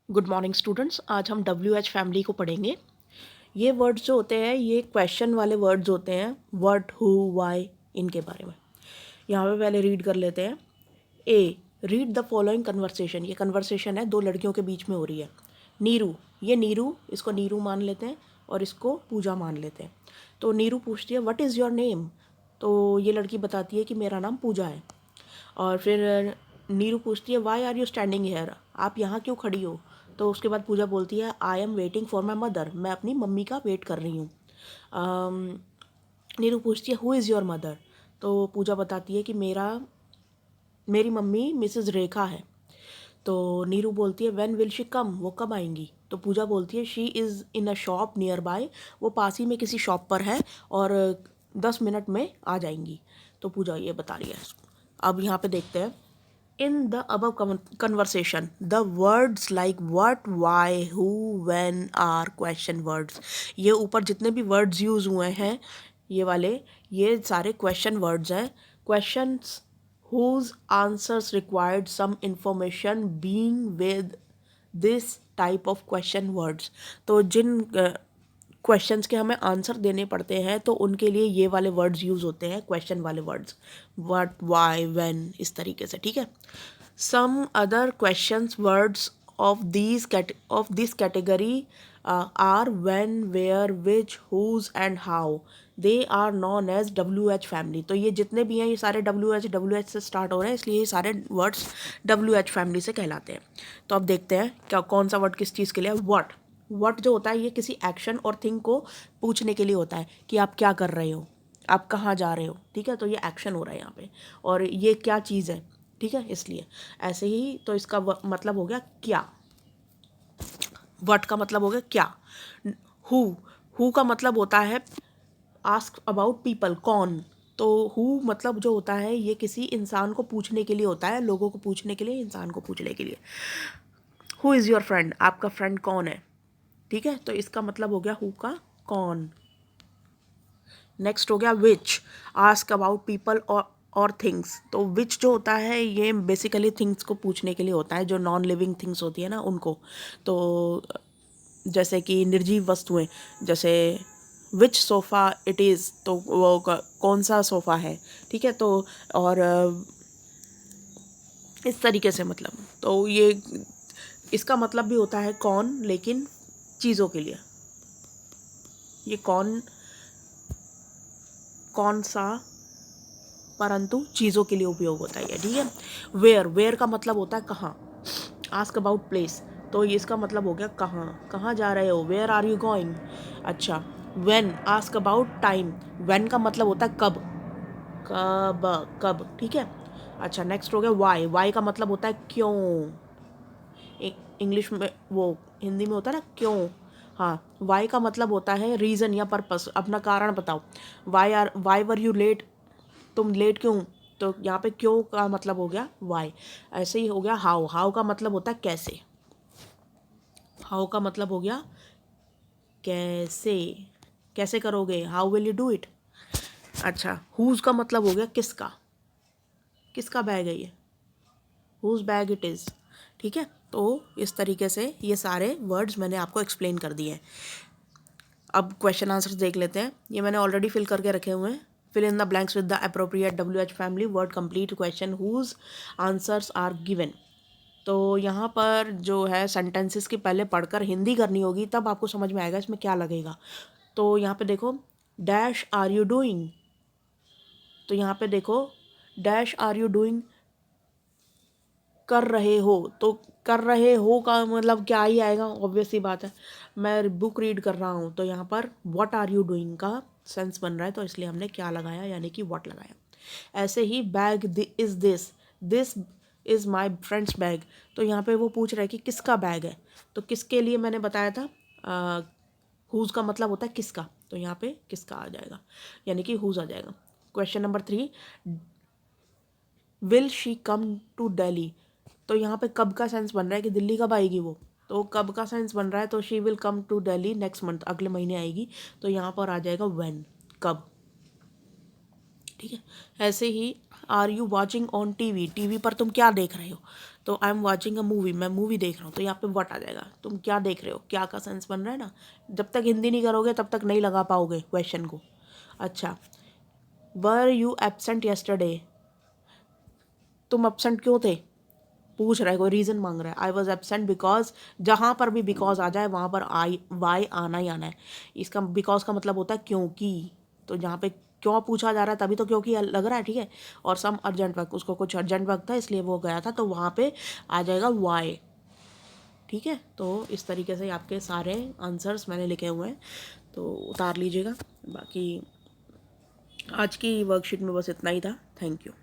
Good morning students. आज हम WH family को पढ़ेंगे। ये वर्ड्स जो होते हैं ये क्वेश्चन वाले वर्ड्स होते हैं। व्हाट, हु, व्हाई, इनके बारे में यहाँ पे पहले रीड कर लेते हैं। ए, रीड द फॉलोइंग कन्वर्सेशन। ये कन्वर्सेशन है, दो लड़कियों के बीच में हो रही है। नीरू, ये नीरू, इसको नीरू मान लेते हैं और इसको पूजा मान लेते हैं। तो नीरू पूछती है व्हाट इज़ योर नेम। तो ये लड़की बताती है कि मेरा नाम पूजा है। और फिर नीरू पूछती है why are you standing here, आप यहाँ क्यों खड़ी हो। तो उसके बाद पूजा बोलती है I am waiting for my mother, मैं अपनी मम्मी का वेट कर रही हूँ। नीरू पूछती है हु इज़ योर मदर। तो पूजा बताती है कि मेरी मम्मी मिसेस रेखा है। तो नीरू बोलती है व्हेन विल शी कम, वो कब आएंगी। तो पूजा बोलती है she is in a shop near by, वो पास ही में किसी शॉप पर है और 10 मिनट में आ जाएंगी। तो पूजा ये बता रही है। अब यहाँ पे देखते हैं in the above conversation the words like what, why, who, when are question words। ये ऊपर जितने भी words यूज़ हुए हैं ये वाले, ये सारे question words हैं। questions whose answers required some information being with this type of question words। तो जिन क्वेश्चंस के हमें आंसर देने पड़ते हैं तो उनके लिए ये वाले वर्ड्स यूज़ होते हैं, क्वेश्चन वाले वर्ड्स। व्हाट, व्हाई, व्हेन, इस तरीके से, ठीक है। Some other questions words of this category are when, where, which, whose and how. They are known as WH family. तो ये जितने भी हैं ये सारे WH से स्टार्ट हो रहे हैं, इसलिए ये सारे वर्ड्स WH फैमिली से कहलाते हैं। तो अब देखते हैं क्या कौन सा वर्ड किस चीज़ के लिए है। व्हाट जो होता है ये किसी एक्शन और थिंग को पूछने के लिए होता है कि आप क्या कर रहे हो, आप कहाँ जा रहे हो, ठीक है। तो ये एक्शन हो रहा है यहाँ पे, और ये क्या चीज़ है, ठीक है। इसलिए ऐसे ही तो इसका मतलब हो गया क्या। व्हाट का मतलब हो गया क्या। हु का मतलब होता है आस्क अबाउट पीपल, कौन। तो हु मतलब जो होता है ये किसी इंसान को पूछने के लिए होता है, लोगों को पूछने के लिए, इंसान को पूछने के लिए। हु इज़ योर फ्रेंड, आपका फ्रेंड कौन है, ठीक है। तो इसका मतलब हो गया हु का कौन। नेक्स्ट हो गया विच, आस्क अबाउट पीपल और थिंग्स। तो विच जो होता है ये बेसिकली थिंग्स को पूछने के लिए होता है, जो नॉन लिविंग थिंग्स होती है ना उनको। तो जैसे कि निर्जीव वस्तुएं, जैसे विच सोफ़ा इट इज़, तो वो कौन सा सोफ़ा है, ठीक है। तो और इस तरीके से मतलब, तो ये इसका मतलब भी होता है कौन, लेकिन चीज़ों के लिए। ये कौन सा परंतु चीज़ों के लिए उपयोग होता है, ठीक है। वेयर का मतलब होता है कहाँ। आस्क अबाउट प्लेस, तो ये इसका मतलब हो गया कहाँ जा रहे हो, वेयर आर यू गोइंग। अच्छा, when, ask about time, when का मतलब होता है कब, ठीक है। अच्छा, नेक्स्ट हो गया वाई का मतलब होता है क्यों। इंग्लिश में वो हिंदी में होता है ना क्यों। हाँ, वाई का मतलब होता है रीज़न या पर्पस, अपना कारण बताओ। वाई वर यू लेट, तुम लेट क्यों। तो यहाँ पे क्यों का मतलब हो गया वाई। ऐसे ही हो गया हाउ का मतलब होता है कैसे। हाउ का मतलब हो गया कैसे करोगे, how will you do it. अच्छा, हुज का मतलब हो गया किसका बैग है ये, हुज बैग इट इज़, ठीक है। तो इस तरीके से ये सारे वर्ड्स मैंने आपको एक्सप्लेन कर दिए हैं। अब क्वेश्चन आंसर्स देख लेते हैं। ये मैंने ऑलरेडी फिल करके रखे हुए हैं। Fill in the blanks with the appropriate WH family word complete question whose answers are given. तो यहाँ पर जो है सेंटेंसेस की पहले पढ़कर हिंदी करनी होगी, तब आपको समझ में आएगा इसमें क्या लगेगा। तो यहाँ पे देखो डैश आर यू डूइंग, तो यहाँ पे देखो डैश आर यू डूइंग कर रहे हो। तो कर रहे हो का मतलब क्या ही आएगा, ऑब्वियस सी बात है। मैं बुक रीड कर रहा हूँ, तो यहाँ पर व्हाट आर यू डूइंग का सेंस बन रहा है, तो इसलिए हमने क्या लगाया, यानी कि व्हाट लगाया। ऐसे ही bag this is my friend's bag, तो यहाँ पे वो पूछ रहा है कि किसका बैग है। तो किसके लिए मैंने बताया था, हुज का मतलब होता है किसका, तो यहाँ पे किसका आ जाएगा, यानी कि हुज आ जाएगा। Question number 3, will she come to Delhi. तो यहाँ पे कब का सेंस बन रहा है कि दिल्ली कब आएगी वो, तो कब का सेंस बन रहा है, तो she will come to Delhi next month, अगले महीने आएगी। तो यहाँ पर आ जाएगा व्हेन, कब, ठीक है। ऐसे ही are you watching on TV पर तुम क्या देख रहे हो, तो I am watching a movie, मैं मूवी देख रहा हूँ, तो यहाँ पे व्हाट आ जाएगा, तुम क्या देख रहे हो, क्या का सेंस बन रहा है ना। जब तक हिंदी नहीं करोगे तब तक नहीं लगा पाओगे क्वेश्चन को। अच्छा, वर यू एब्सेंट यस्टरडे, तुम एब्सेंट क्यों थे, पूछ रहा है, कोई रीज़न मांग रहा है। आई वॉज एबसेंट बिकॉज, जहाँ पर भी बिकॉज आ जाए वहाँ पर आई वाई आना ही आना है। इसका बिकॉज का मतलब होता है क्योंकि, तो जहाँ पे क्यों पूछा जा रहा है तभी तो क्योंकि लग रहा है, ठीक है। और सम अर्जेंट वर्क, उसको कुछ अर्जेंट वर्क था इसलिए वो गया था, तो वहाँ पे आ जाएगा वाई, ठीक है। तो इस तरीके से आपके सारे आंसर्स मैंने लिखे हुए हैं, तो उतार लीजिएगा। बाकी आज की वर्कशीट में बस इतना ही था। Thank you.